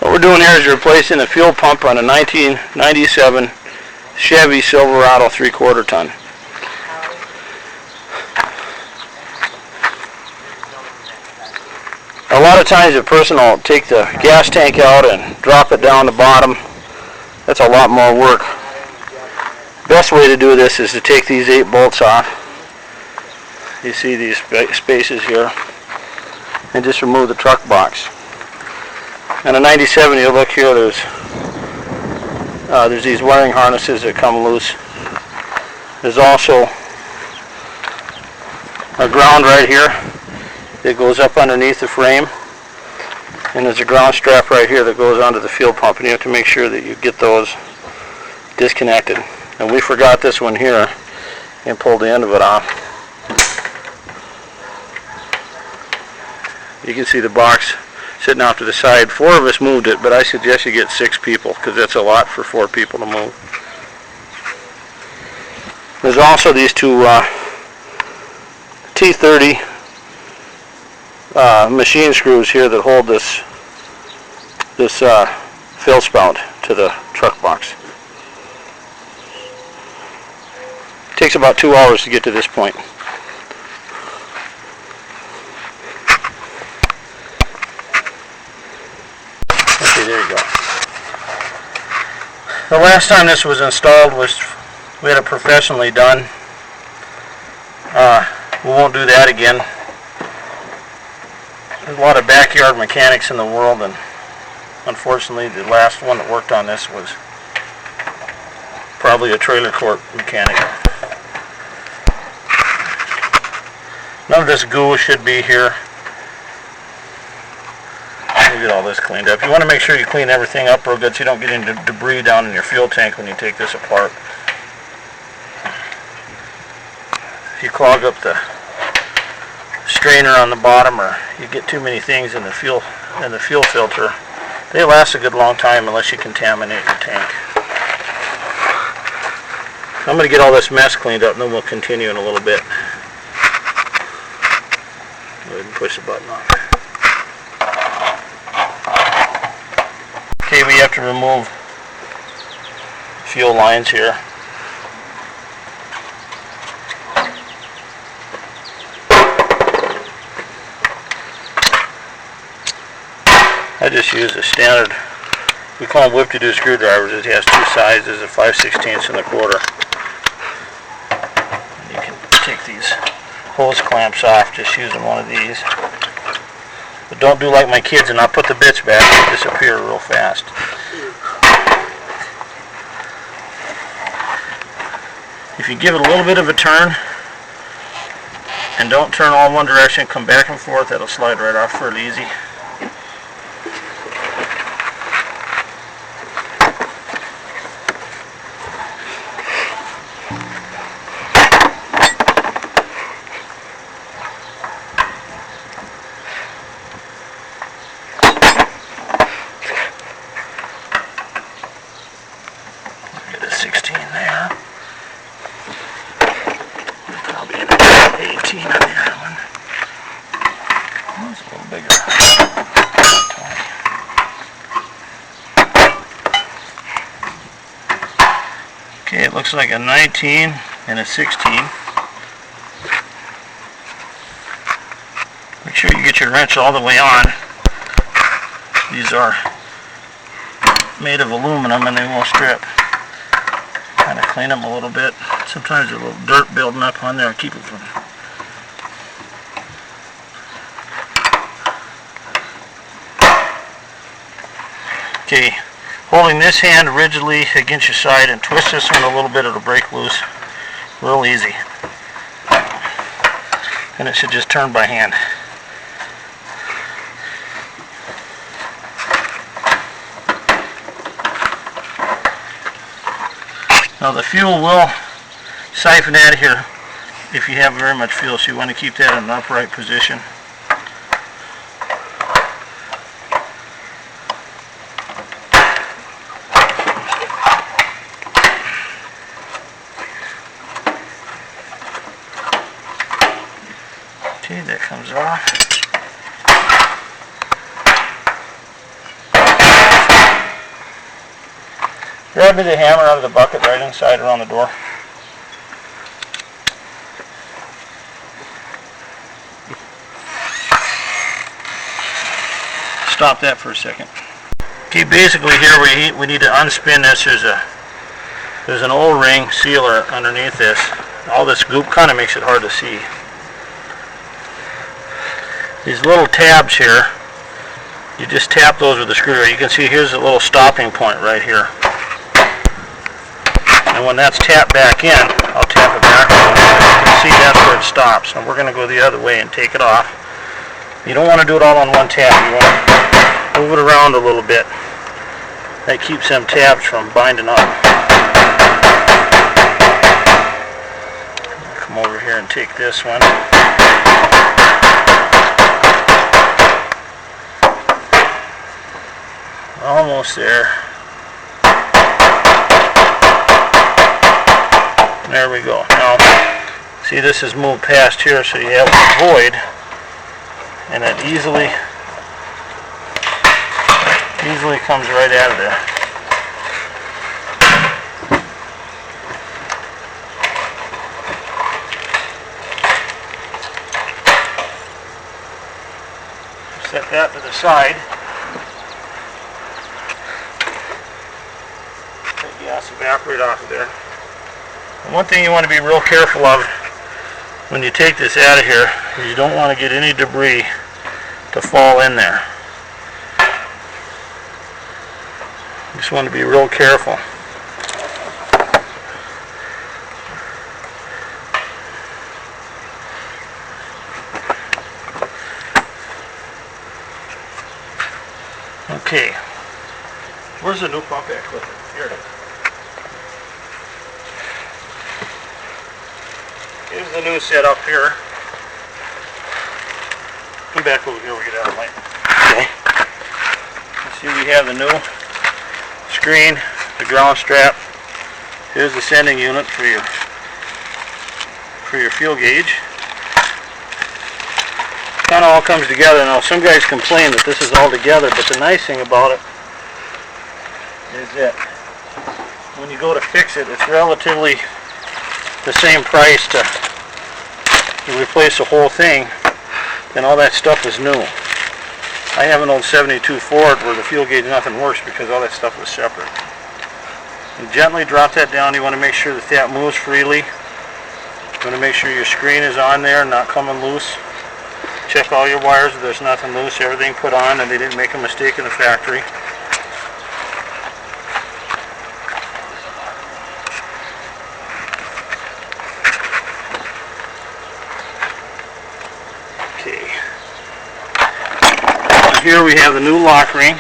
What we're doing here is replacing a fuel pump on a 1997 Chevy Silverado 3/4 ton. A lot of times a person will take the gas tank out and drop it down the bottom. That's a lot more work. Best way to do this is to take these 8 bolts off. You see these spaces here, and just remove the truck box. On a 97, you look here, there's these wiring harnesses that come loose. There's also a ground right here that goes up underneath the frame, and there's a ground strap right here that goes onto the fuel pump, and you have to make sure that you get those disconnected. And we forgot this one here and pulled the end of it off. You can see the box sitting off to the side. 4 of us moved it, but I suggest you get 6 people because that's a lot for 4 people to move. There's also these 2 T30 machine screws here that hold this fill spout to the truck box. It takes about 2 hours to get to this point. Okay, there you go. The last time this was installed we had it professionally done. We won't do that again. There's a lot of backyard mechanics in the world, and unfortunately the last one that worked on this was probably a trailer court mechanic. None of this goo should be here. We'll get all this cleaned up. You want to make sure you clean everything up real good so you don't get into debris down in your fuel tank when you take this apart. If you clog up the strainer on the bottom, or you get too many things in the fuel filter, they last a good long time unless you contaminate your tank. I'm going to get all this mess cleaned up and then we'll continue in a little bit. Go ahead and push the button off. Okay, we have to remove fuel lines here. I just use a standard, we call them whip-to-do screwdrivers. It has 2 sizes, a 5/16 and a 1/4. You can take these hose clamps off just using one of these. But don't do like my kids and not put the bits back, they disappear real fast. If you give it a little bit of a turn and don't turn all one direction, come back and forth, that'll slide right off fairly easy. Get a 16 there. Probably an 18 on the other one. It's a little bigger. Okay, it looks like a 19 and a 16. Make sure you get your wrench all the way on. These are made of aluminum and they won't strip. Kind of clean them a little bit. Sometimes there's a little dirt building up on there and keep it from. Okay, holding this hand rigidly against your side and twist this one a little bit, it'll break loose real easy. And it should just turn by hand. Now the fuel will siphon out of here if you have very much fuel, so you want to keep that in an upright position. Okay, that comes off. Grab me the hammer out of the bucket right inside around the door. Stop that for a second. Okay, basically here we need to unspin this. There's an O-ring sealer underneath this. All this goop kind of makes it hard to see. These little tabs here, you just tap those with the screwdriver. You can see here's a little stopping point right here. And when that's tapped back in, I'll tap it back. You can see that's where it stops. And we're going to go the other way and take it off. You don't want to do it all on one tab. You want to move it around a little bit. That keeps them tabs from binding up. Come over here and take this one. Almost there. There we go. Now, see, this is moved past here, so you have a void, and it easily comes right out of there. Set that to the side. Take the gas evaporate off of there. And one thing you want to be real careful of when you take this out of here is you don't want to get any debris to fall in there. You just want to be real careful. Okay, where's the new pump at, Clifford? Here it is. Here's the new setup here. Come back over here, we get out of light. Okay. You see we have the new screen, the ground strap. Here's the sending unit for your fuel gauge. Kind of all comes together. Now some guys complain that this is all together, but the nice thing about it is that when you go to fix it, it's relatively the same price to replace the whole thing, and all that stuff is new. I have an old 72 Ford where the fuel gauge nothing works because all that stuff was separate. And gently drop that down. You want to make sure that that moves freely. You want to make sure your screen is on there, not coming loose. Check all your wires if there's nothing loose, everything put on, and they didn't make a mistake in the factory. Okay. Here we have the new lock ring.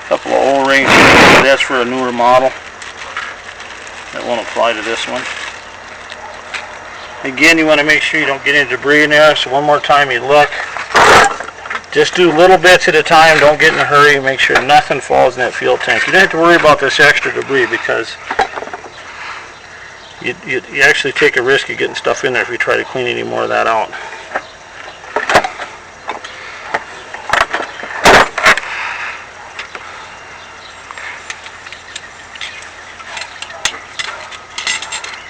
Couple of O-rings. That's for a newer model. That won't apply to this one. Again, you want to make sure you don't get any debris in there. So one more time you look. Just do little bits at a time. Don't get in a hurry. Make sure nothing falls in that fuel tank. You don't have to worry about this extra debris because you actually take a risk of getting stuff in there if you try to clean any more of that out.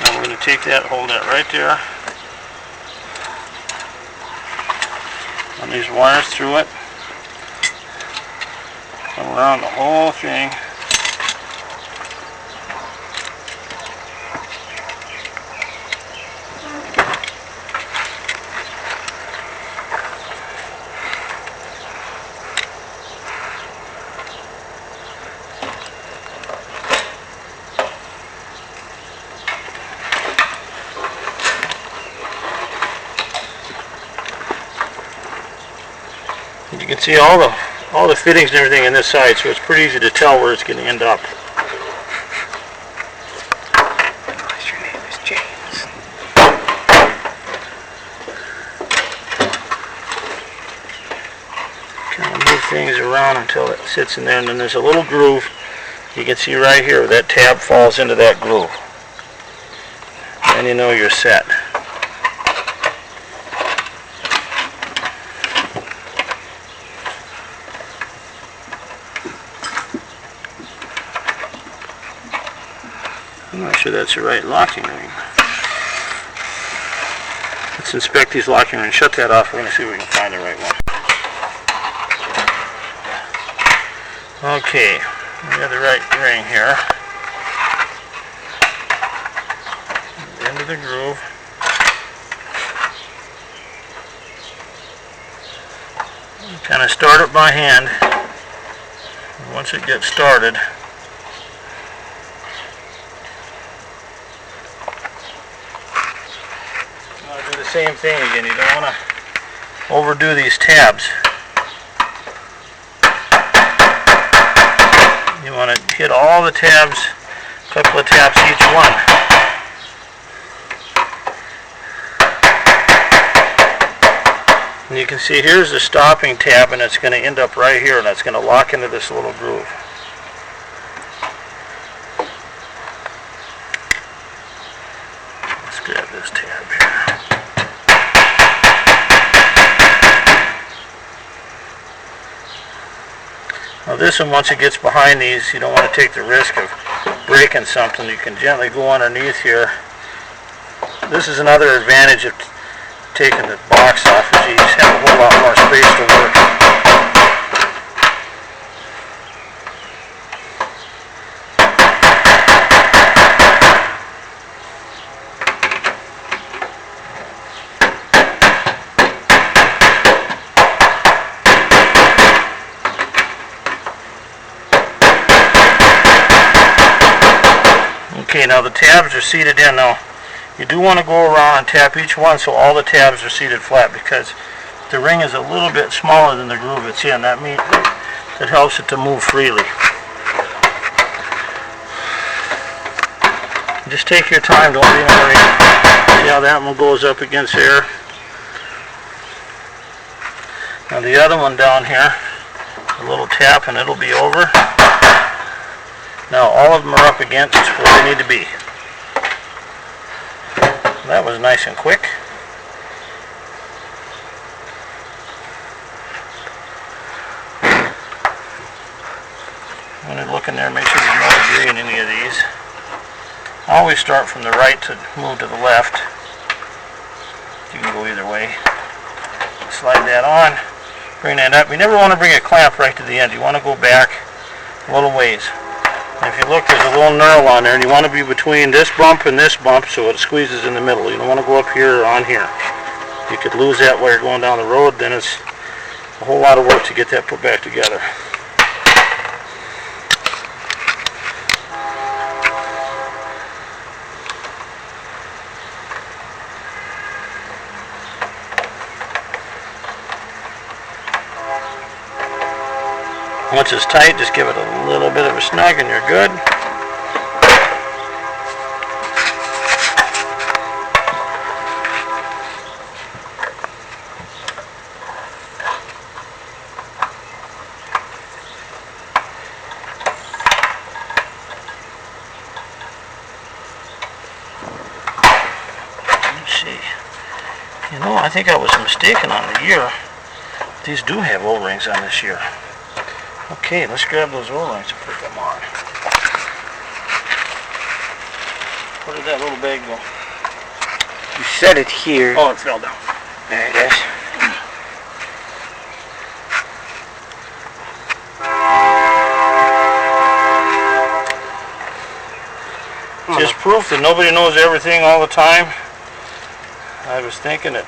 Now we're going to take that, hold that right there. Run these wires through it. Come around the whole thing. You can see all the fittings and everything in this side, so it's pretty easy to tell where it's going to end up. Your name is James. Kind of move things around until it sits in there, and then there's a little groove. You can see right here where that tab falls into that groove. Then you know you're set. I'm not sure that's the right locking ring. Let's inspect these locking rings. Shut that off. We're going to see if we can find the right one. Okay, we have the right ring here. Into the groove. Kind of start it by hand. Once it gets started, I'll do the same thing again. You don't want to overdo these tabs. You want to hit all the tabs, a couple of taps each one. And you can see here's the stopping tab, and it's going to end up right here, and it's going to lock into this little groove. Let's grab this tab here. Now this one, once it gets behind these, you don't want to take the risk of breaking something. You can gently go underneath here. This is another advantage of taking the box off, is you just have a whole lot more space to work. Okay, now the tabs are seated in. Now you do want to go around and tap each one so all the tabs are seated flat, because the ring is a little bit smaller than the groove it's in. That means it helps it to move freely. Just take your time, don't be in a hurry. See how that one goes up against there. Now the other one down here, a little tap and it'll be over. Now all of them are up against where they need to be. That was nice and quick. When you look in there, make sure there's no debris in any of these. I always start from the right to move to the left. You can go either way. Slide that on, bring that up. You never want to bring a clamp right to the end. You want to go back a little ways. If you look, there's a little knurl on there, and you want to be between this bump and this bump so it squeezes in the middle. You don't want to go up here or on here. You could lose that while you're going down the road, then it's a whole lot of work to get that put back together. Once it's tight, just give it a little bit of a snug and you're good. Let's see. You know, I think I was mistaken on the year. These do have O-rings on this year. Okay, let's grab those O-rings and put them on. Where did that little bag go? You set it here. Oh, it fell down. There it is. Just proof that nobody knows everything all the time. I was thinking it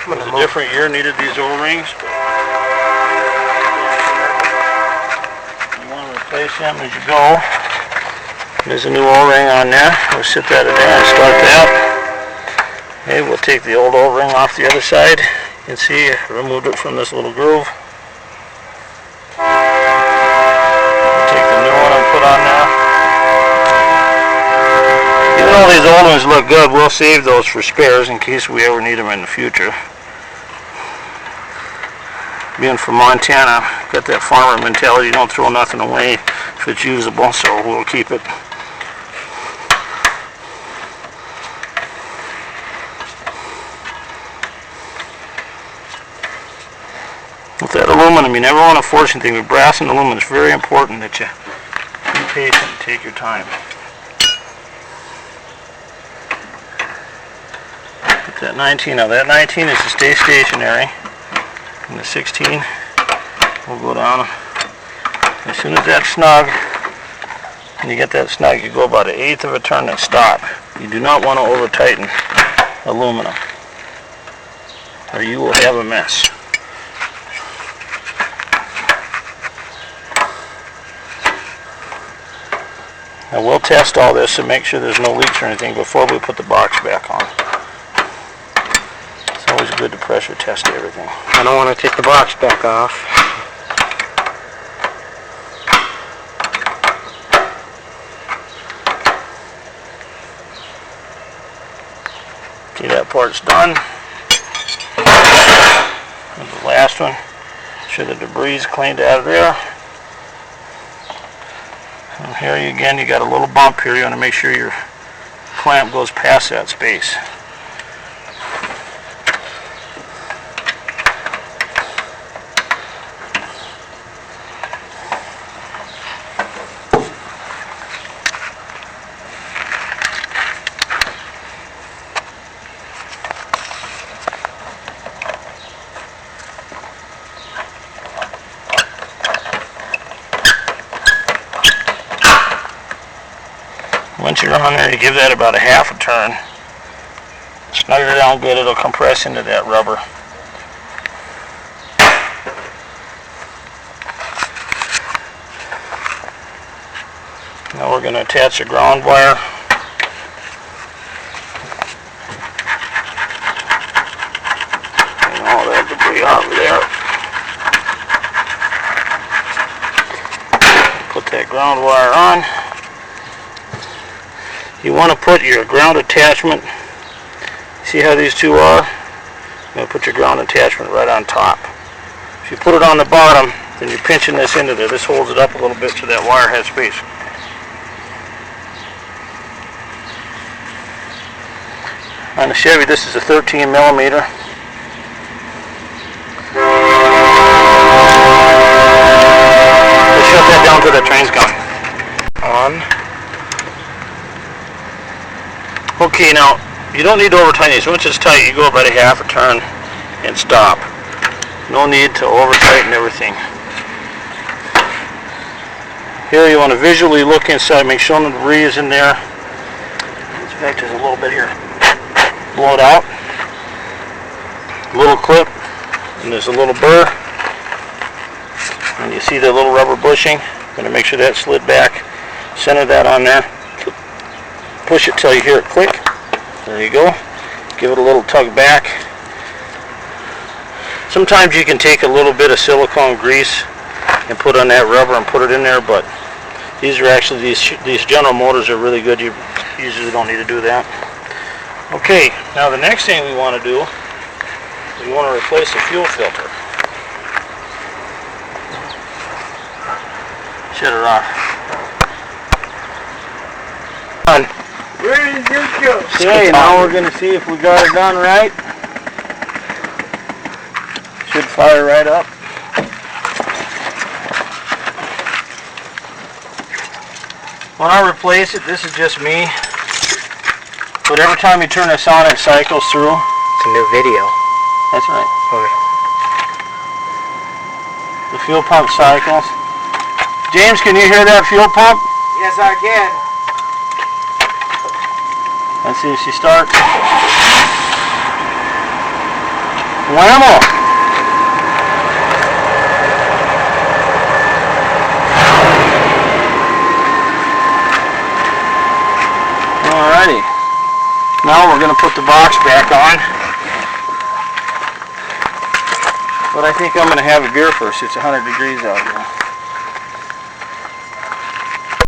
was a different year, needed these O-rings, but place them as you go. There's a new O-ring on there. We'll sit that in there and start that. Okay, we'll take the old O-ring off the other side. You can see I removed it from this little groove. We'll take the new one and put on there. Even though these old ones look good, we'll save those for spares in case we ever need them in the future. Being from Montana, got that farmer mentality, you don't throw nothing away if it's usable, so we'll keep it. With that aluminum, you never want to force anything. With brass and aluminum, it's very important that you be patient and take your time. That 19, now that 19 is to stay stationary, and the 16 will go down. As soon as that's snug, and you get that snug, you go about 1/8 of a turn and stop. You do not want to over tighten aluminum, or you will have a mess. Now we'll test all this and make sure there's no leaks or anything before we put the box back on. It's always good to pressure test everything. I don't want to take the box back off. See, that part's done. And the last one, sure the debris is cleaned out of there. And here again, you got a little bump here. You want to make sure your clamp goes past that space. Once you're on there, you give that about 1/2 a turn. Snug it down good, it'll compress into that rubber. Now we're going to attach the ground wire. And all that debris out of there. Put that ground wire on. You want to put your ground attachment, see how these two are? You're going to put your ground attachment right on top. If you put it on the bottom, then you're pinching this into there. This holds it up a little bit so that wire has space. On the Chevy, this is a 13 millimeter. Let's shut that down till the train's gone. On. Okay, now, you don't need to over tighten these. Once it's tight, you go about 1/2 a turn and stop. No need to over tighten everything. Here you want to visually look inside, make sure no debris is in there. In fact, there's a little bit here. Blow it out. Little clip, and there's a little burr. And you see the little rubber bushing. I'm going to make sure that slid back. Center that on there. Push it till you hear it click. There you go. Give it a little tug back. Sometimes you can take a little bit of silicone grease and put on that rubber and put it in there, but these are actually, these General Motors are really good. You usually don't need to do that. Okay, now the next thing we want to do is we want to replace the fuel filter. Shut it off. On. Where did this go? Okay, now we're going to see if we got it done right. Should fire right up. When I replace it, this is just me. But every time you turn this on, it cycles through. It's a new video. That's right. Okay. The fuel pump cycles. James, can you hear that fuel pump? Yes, I can. Let's see if she starts. Whammo! Alrighty. Now we're going to put the box back on. But I think I'm going to have a beer first. It's 100 degrees out here.